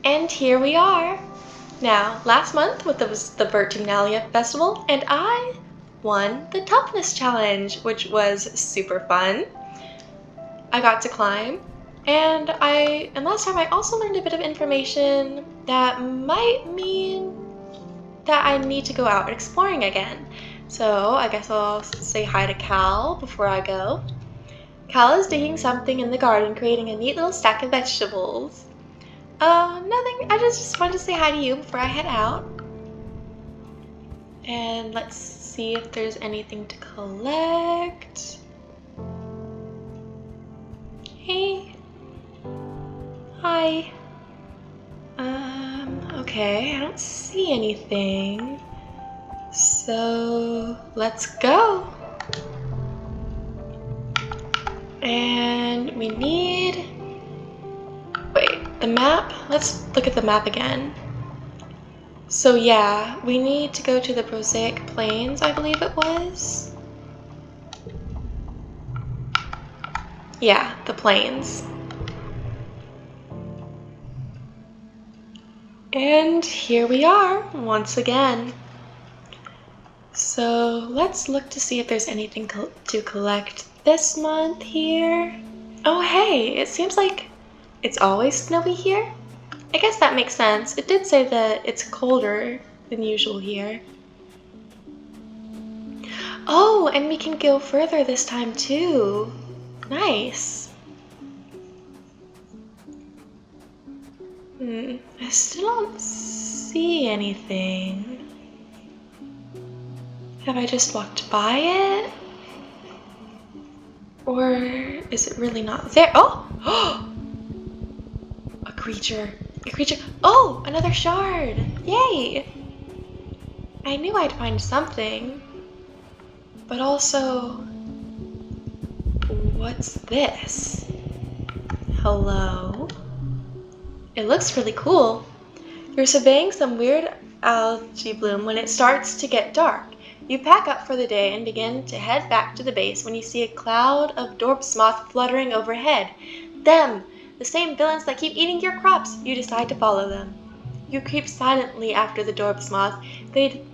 And here we are. Now, last month was the Vertumna festival, and I won the toughness challenge, which was super fun. I got to climb, and last time I also learned a bit of information that might mean that I need to go out exploring again. So I guess I'll say hi to Cal before I go. Cal is digging something in the garden, creating a neat little stack of vegetables. Nothing. I just wanted to say hi to you before I head out. And let's see if there's anything to collect. Hey. Hi. Okay, I don't see anything. So, let's go. And we need... Wait, the map? Let's look at the map again. So yeah, we need to go to the Prosaic Plains, I believe it was. Yeah, the plains. And here we are, once again. So let's look to see if there's anything to collect this month here. Oh hey, it seems like it's always snowy here. I guess that makes sense. It did say that it's colder than usual here. Oh, and we can go further this time too. Nice. I still don't see anything. Have I just walked by it? Or is it really not there? Oh! A creature. A creature. Oh! Another shard! Yay! I knew I'd find something. But also... What's this? Hello? It looks really cool. You're surveying some weird algae bloom when it starts to get dark. You pack up for the day and begin to head back to the base when you see a cloud of dorp's moth fluttering overhead. Them! The same villains that keep eating your crops! You decide to follow them. You creep silently after the dorp's moth. They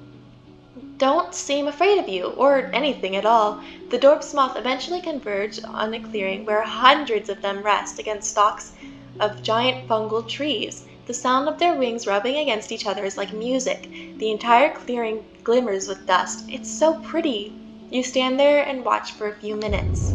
don't seem afraid of you, or anything at all. The dorp's moth eventually converge on a clearing where hundreds of them rest against stalks of giant fungal trees. The sound of their wings rubbing against each other is like music. The entire clearing glimmers with dust. It's so pretty. You stand there and watch for a few minutes.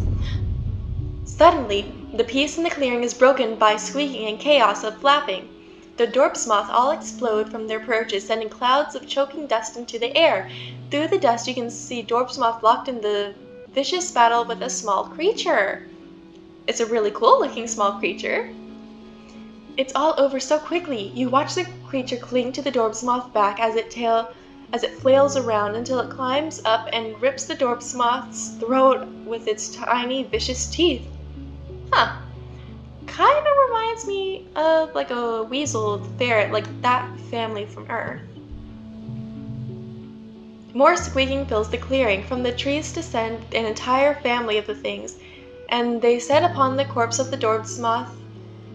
Suddenly, the peace in the clearing is broken by squeaking and chaos of flapping. The dorp's moth all explode from their perches, sending clouds of choking dust into the air. Through the dust, you can see dorp's moth locked in the vicious battle with a small creature. It's a really cool looking small creature. It's all over so quickly. You watch the creature cling to the dorp's moth back as it flails around until it climbs up and rips the dorp's moth's throat with its tiny, vicious teeth. Huh. Kind of reminds me of like a weasel ferret, like that family from Earth. More squeaking fills the clearing. From the trees descend an entire family of the things, and they set upon the corpse of the dorp's moth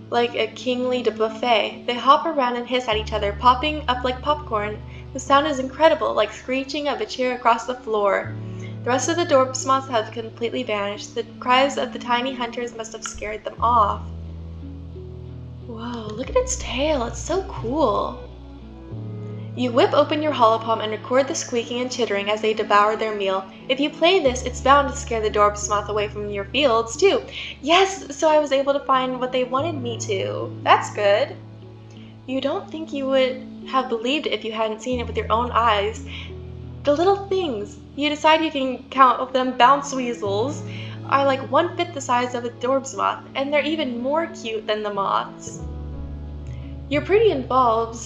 like a kingly buffet. They hop around and hiss at each other, popping up like popcorn. The sound is incredible, like screeching of a chair across the floor. The rest of the dorp's moths have completely vanished. The cries of the tiny hunters must have scared them off. Whoa, look at its tail. It's so cool. You whip open your holopalm and record the squeaking and chittering as they devour their meal. If you play this, it's bound to scare the dorp's moth away from your fields, too. Yes, so I was able to find what they wanted me to. That's good. You don't think you would have believed it if you hadn't seen it with your own eyes. The little things, you decide you can count them bounce weasels, are like 1/5 the size of a dorp's moth, and they're even more cute than the moths. You're pretty involved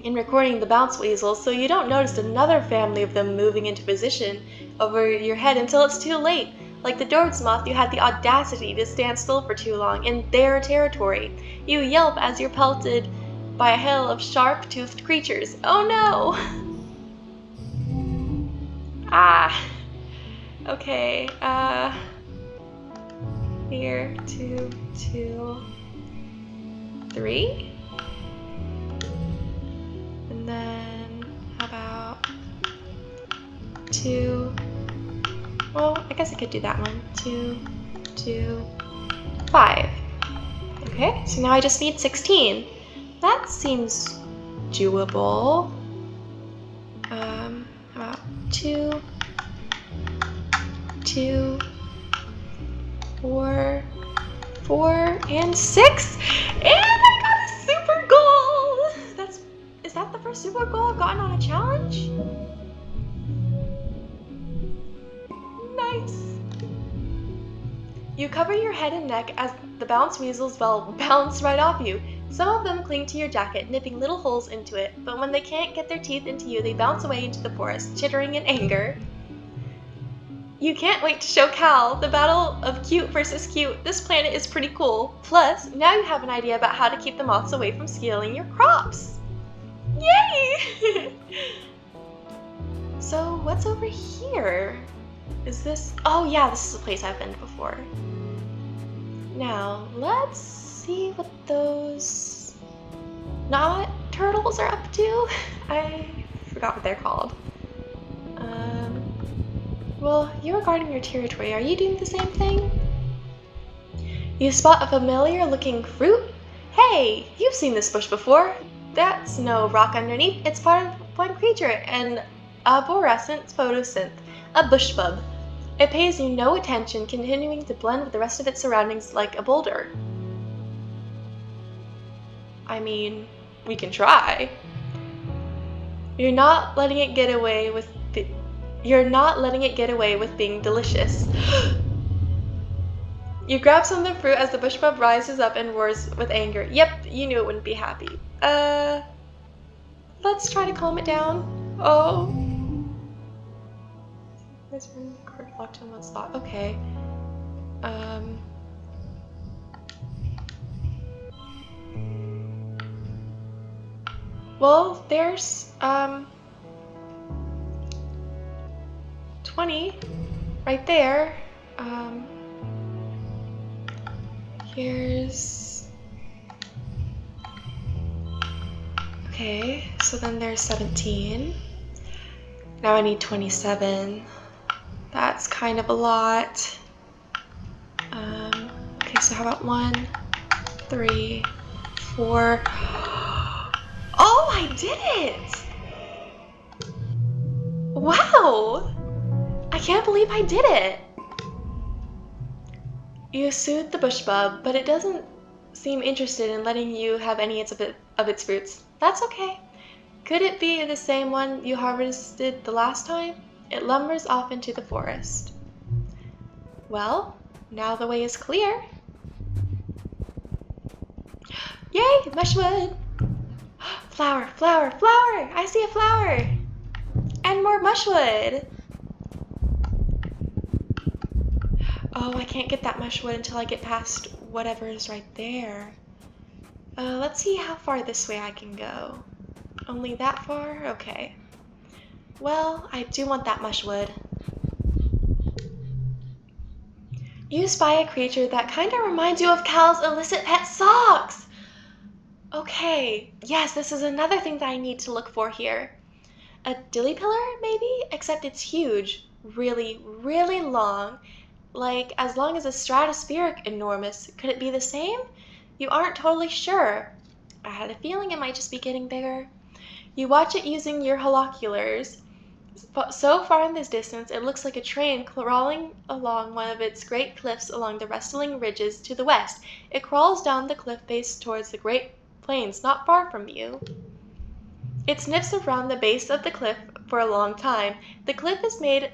in recording the bounce weasels, so you don't notice another family of them moving into position over your head until it's too late. Like the dorp's moth, you had the audacity to stand still for too long in their territory. You yelp as you're pelted by a hail of sharp-toothed creatures. Oh no! Okay, here, 2, 2, 3? 2. Well, I guess I could do that one. 2, 2, 5. Okay, so now I just need 16. That seems doable. How about 2, 2, 4, 4, and 6, and I got a super goal! Is that the first super goal I've gotten on a challenge? Nice! You cover your head and neck as the bounce weasels bounce right off you. Some of them cling to your jacket, nipping little holes into it, but when they can't get their teeth into you, they bounce away into the forest, chittering in anger. You can't wait to show Cal the battle of cute versus cute. This planet is pretty cool. Plus, now you have an idea about how to keep the moths away from stealing your crops. Yay! So, what's over here? Is this... Oh yeah, this is a place I've been before. Now, let's see what those not turtles are up to. I forgot what they're called. Well, you are guarding your territory. Are you doing the same thing? You spot a familiar looking fruit. Hey, you've seen this bush before. That's no rock underneath. It's part of one creature, an arborescent photosynth, a bushbub. It pays you no attention, continuing to blend with the rest of its surroundings like a boulder. I mean, we can try. You're not letting it get away with being delicious. You grab some of the fruit as the bushbub rises up and roars with anger. Yep, you knew it wouldn't be happy. Let's try to calm it down. Oh. There's been card locked in one spot. Okay. Well, there's 20 right there. Here's... Okay, so then there's 17. Now I need 27. That's kind of a lot. Okay, so how about 1, 3, 4. Oh, I did it! Wow! I can't believe I did it! You soothe the bushbub, but it doesn't seem interested in letting you have any of its fruits. That's okay. Could it be the same one you harvested the last time? It lumbers off into the forest. Well, now the way is clear. Yay, mushwood! Flower, flower, flower! I see a flower! And more mushwood! Oh, I can't get that mushwood until I get past whatever is right there. Let's see how far this way I can go. Only that far? Okay. Well, I do want that mushwood. You spy a creature that kind of reminds you of Cal's illicit pet socks! Okay, yes, this is another thing that I need to look for here. A dilly pillar, maybe? Except it's huge. Really, really long. Like, as long as a stratospheric enormous. Could it be the same? You aren't totally sure. I had a feeling it might just be getting bigger. You watch it using your holoculars. So far in this distance, it looks like a train crawling along one of its great cliffs along the rustling ridges to the west. It crawls down the cliff face towards the Great Plains not far from you. It sniffs around the base of the cliff for a long time. The cliff is made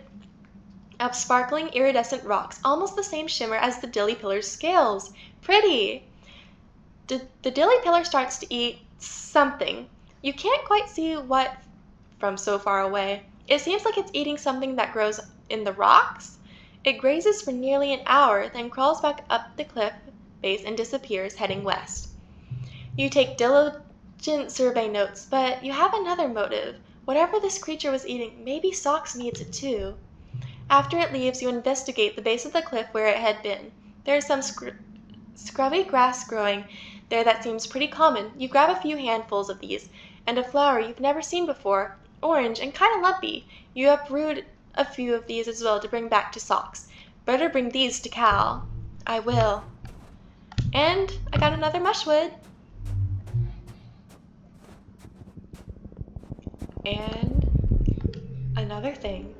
of sparkling iridescent rocks, almost the same shimmer as the dilly pillar's scales. Pretty! The dilly pillar starts to eat something. You can't quite see what from so far away. It seems like it's eating something that grows in the rocks. It grazes for nearly an hour, then crawls back up the cliff base and disappears, heading west. You take diligent survey notes, but you have another motive. Whatever this creature was eating, maybe Socks needs it too. After it leaves, you investigate the base of the cliff where it had been. There is some scrubby grass growing there that seems pretty common. You grab a few handfuls of these, and a flower you've never seen before, orange and kind of lumpy. You uproot a few of these as well to bring back to Socks. Better bring these to Cal. I will. And I got another mushwood. And another thing.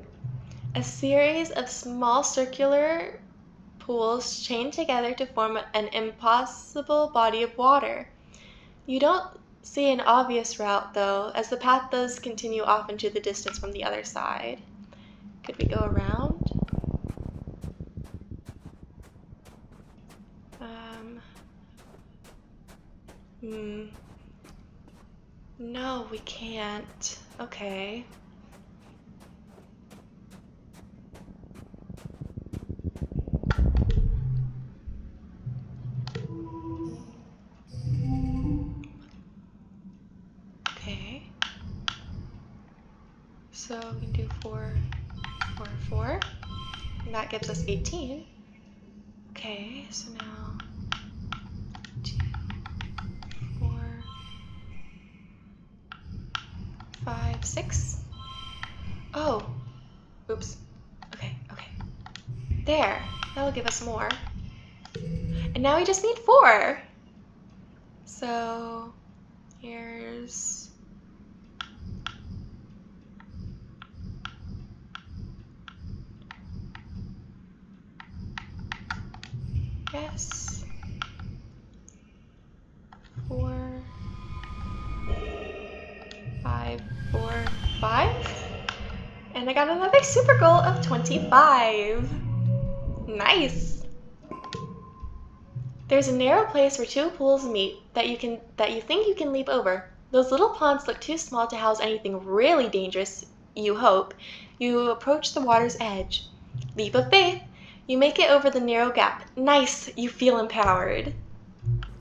A series of small circular pools chained together to form an impossible body of water. You don't see an obvious route, though, as the path does continue off into the distance from the other side. Could we go around? No, we can't. Okay. Okay. So we can do 4, 4, 4. And that gives us 18. Okay, so now 2, 4, 5, 6. Oh, oops. Okay. There, that'll give us more. And now we just need 4. So here's yes. 4, 5, 4, 5. And I got another super goal of 25. Nice. There's a narrow place where 2 pools meet that you think you can leap over. Those little ponds look too small to house anything really dangerous, you hope. You approach the water's edge. Leap of faith. You make it over the narrow gap. Nice, you feel empowered.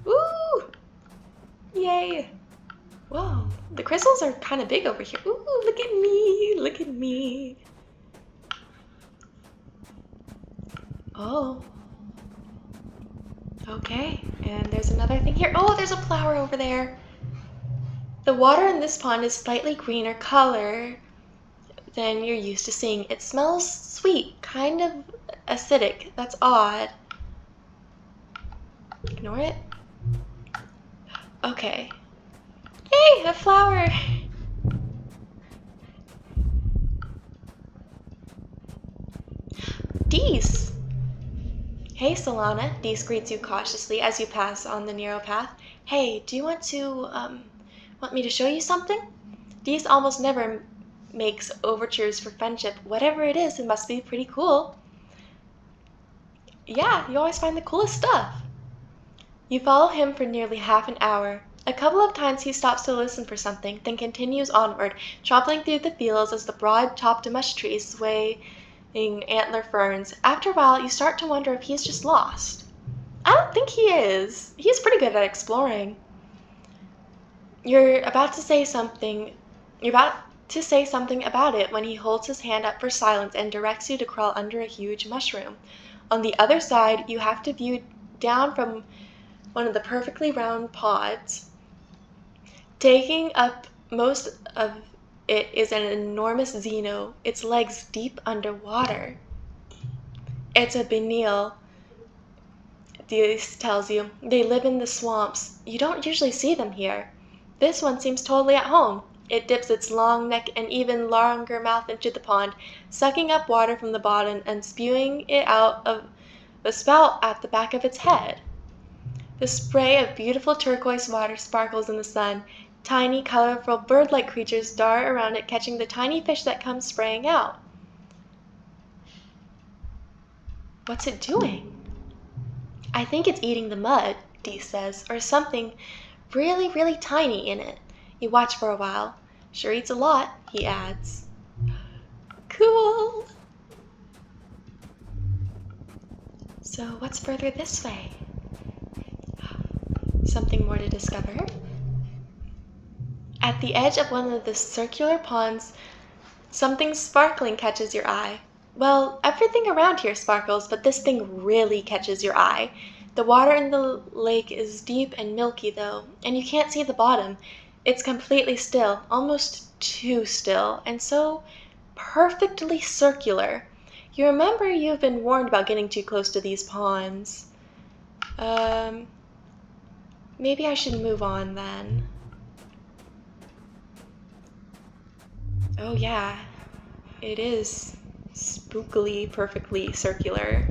Woo! Yay! Whoa, the crystals are kind of big over here. Ooh, look at me, look at me. Oh. Okay, and there's another thing here. Oh, there's a flower over there. The water in this pond is slightly greener color than you're used to seeing. It smells sweet, kind of acidic. That's odd. Ignore it. Okay. Yay, a flower! Dees! Hey, Solana, Dees greets you cautiously as you pass on the narrow path. Hey, do you want me to show you something? Dees almost never makes overtures for friendship. Whatever it is, it must be pretty cool. Yeah, you always find the coolest stuff. You follow him for nearly half an hour. A couple of times he stops to listen for something, then continues onward, trampling through the fields as the broad-topped mush trees sway antler ferns. After a while, you start to wonder if he's just lost. I don't think he is. He's pretty good at exploring. You're about to say something about it when he holds his hand up for silence and directs you to crawl under a huge mushroom. On the other side, you have to view down from one of the perfectly round pods. Taking up most of it is an enormous xeno, its legs deep underwater. It's a Benil, Dees tells you. They live in the swamps. You don't usually see them here. This one seems totally at home. It dips its long neck and even longer mouth into the pond, sucking up water from the bottom and spewing it out of a spout at the back of its head. The spray of beautiful turquoise water sparkles in the sun. Tiny, colorful, bird-like creatures dart around it, catching the tiny fish that come spraying out. What's it doing? I think it's eating the mud, Dee says, or something really, really tiny in it. You watch for a while. Sure eats a lot, he adds. Cool! So what's further this way? Something more to discover. At the edge of one of the circular ponds, something sparkling catches your eye. Well, everything around here sparkles, but this thing really catches your eye. The water in the lake is deep and milky, though, and you can't see the bottom. It's completely still, almost too still, and so perfectly circular. You remember you've been warned about getting too close to these ponds. Maybe I should move on then. Oh yeah, it is spookily perfectly circular.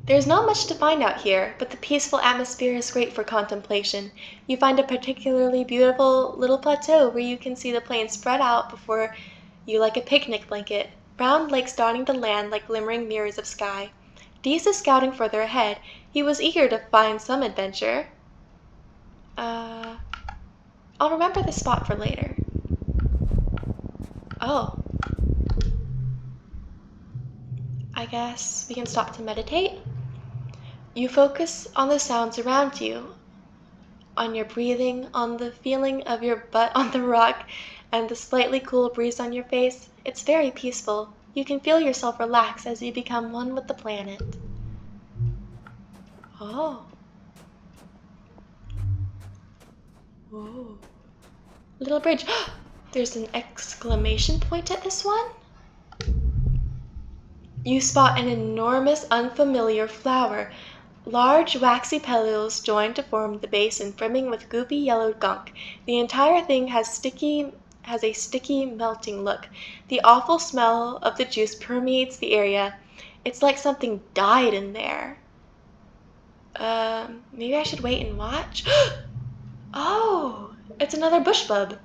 There's not much to find out here, but the peaceful atmosphere is great for contemplation. You find a particularly beautiful little plateau where you can see the plains spread out before you like a picnic blanket, brown lakes dotting the land like glimmering mirrors of sky. Dees is scouting further ahead. He was eager to find some adventure. I'll remember this spot for later. Oh. I guess we can stop to meditate. You focus on the sounds around you, on your breathing, on the feeling of your butt on the rock, and the slightly cool breeze on your face. It's very peaceful. You can feel yourself relax as you become one with the planet. Oh. Whoa. Little bridge. There's an exclamation point at this one? You spot an enormous, unfamiliar flower. Large, waxy petals join to form the basin, brimming with goopy yellow gunk. The entire thing has a sticky, melting look. The awful smell of the juice permeates the area. It's like something died in there. Maybe I should wait and watch? Oh, it's another bush bub.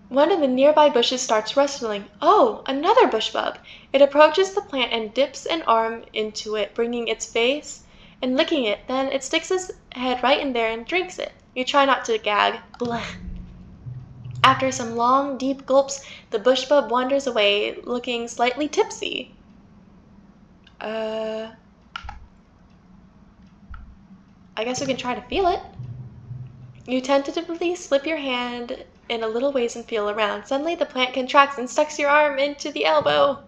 One of the nearby bushes starts rustling. Oh, another bush bub. It approaches the plant and dips an arm into it, bringing its face and licking it. Then it sticks its head right in there and drinks it. You try not to gag. Blech. After some long, deep gulps, the bush bub wanders away, looking slightly tipsy. I guess we can try to feel it. You tentatively slip your hand in a little ways and feel around. Suddenly the plant contracts and sucks your arm into the elbow.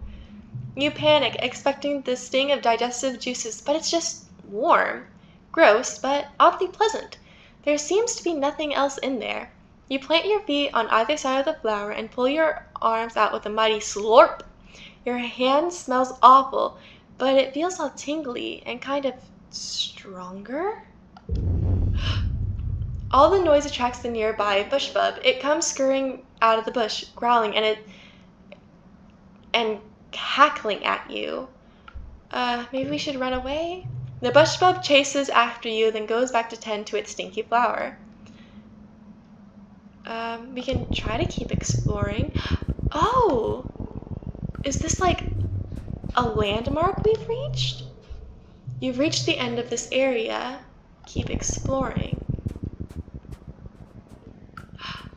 You panic, expecting the sting of digestive juices, but it's just warm. Gross, but oddly pleasant. There seems to be nothing else in there. You plant your feet on either side of the flower and pull your arms out with a mighty slurp. Your hand smells awful, but it feels all tingly and kind of stronger. All the noise attracts the nearby bush bub. It comes scurrying out of the bush, growling and cackling at you. Maybe we should run away? The bush bub chases after you, then goes back to tend to its stinky flower. We can try to keep exploring. Oh! Is this like a landmark we've reached? You've reached the end of this area. Keep exploring.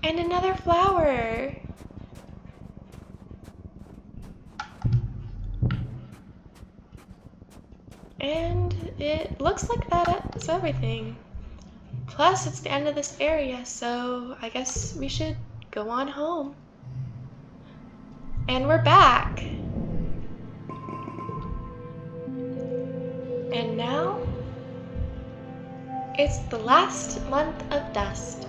And another flower! And it looks like that's everything. Plus, it's the end of this area, so I guess we should go on home. And we're back! And now, it's the last month of dust.